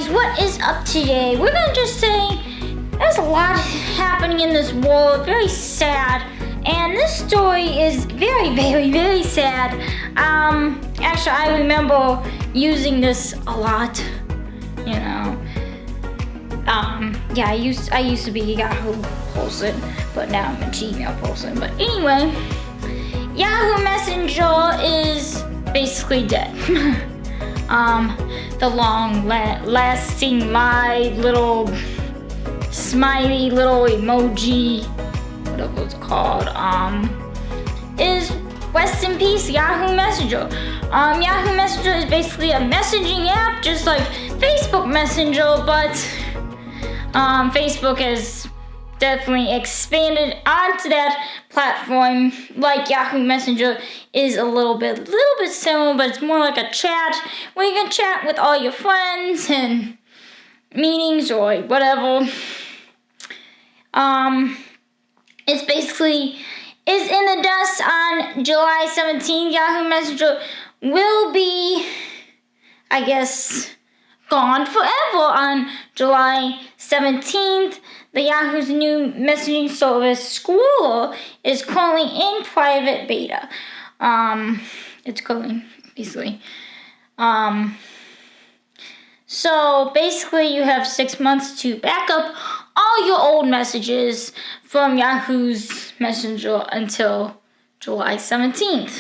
guys, what is up today? We're gonna just say there's a lot happening in this world, very sad, and this story is very, very, very sad. Actually, I remember using this a lot, you know. Yeah, I used to be a Yahoo person, but now I'm a Gmail person. But anyway, Yahoo Messenger is basically dead. The long-lasting live little smiley little emoji, whatever it's called, is rest in peace, Yahoo Messenger. Yahoo Messenger is basically a messaging app, just like Facebook Messenger, but Facebook has definitely expanded onto that platform. Like Yahoo Messenger is a little bit similar, but it's more like a chat where you can chat with all your friends and meetings or whatever. It's basically is in the dust on July 17th. Yahoo Messenger will be, I guess, gone forever on July 17th. The Yahoo's new messaging service, Squirrel, is currently in private beta. It's going, basically. So basically you have 6 months to back up all your old messages from Yahoo's Messenger until July 17th.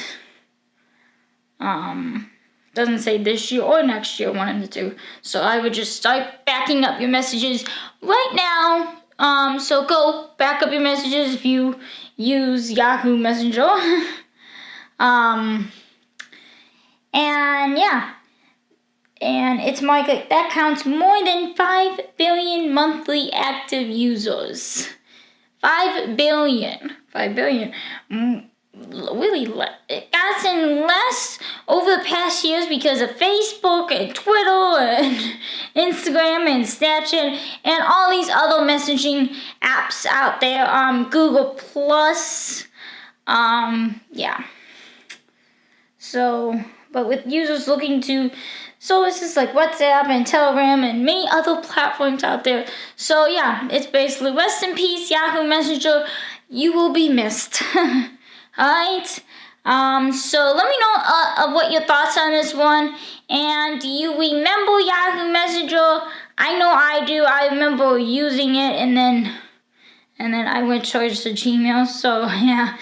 Doesn't say this year or next year, one of the two. So I would just start backing up your messages right now. So go back up your messages if you use Yahoo Messenger. And yeah. And it's market that counts more than 5 billion monthly active users. 5 billion. 5 billion. Really, it got in less over the past years because of Facebook and Twitter and Instagram and Snapchat and all these other messaging apps out there. Google Plus. Yeah. So, but with users looking to services like WhatsApp and Telegram and many other platforms out there. So yeah, it's basically rest in peace, Yahoo Messenger. You will be missed. Alright, so let me know what your thoughts on this one. And do you remember Yahoo Messenger? I know I do. I remember using it, and then I went towards the Gmail. So yeah,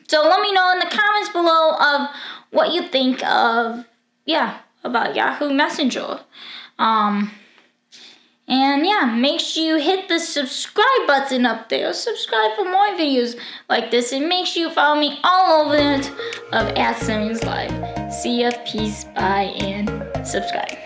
so let me know in the comments below of what you think of about Yahoo Messenger. And yeah, make sure you hit the subscribe button up there. Subscribe for more videos like this. And make sure you follow me all over it of @Sammy's Live. See ya, peace, bye, and subscribe.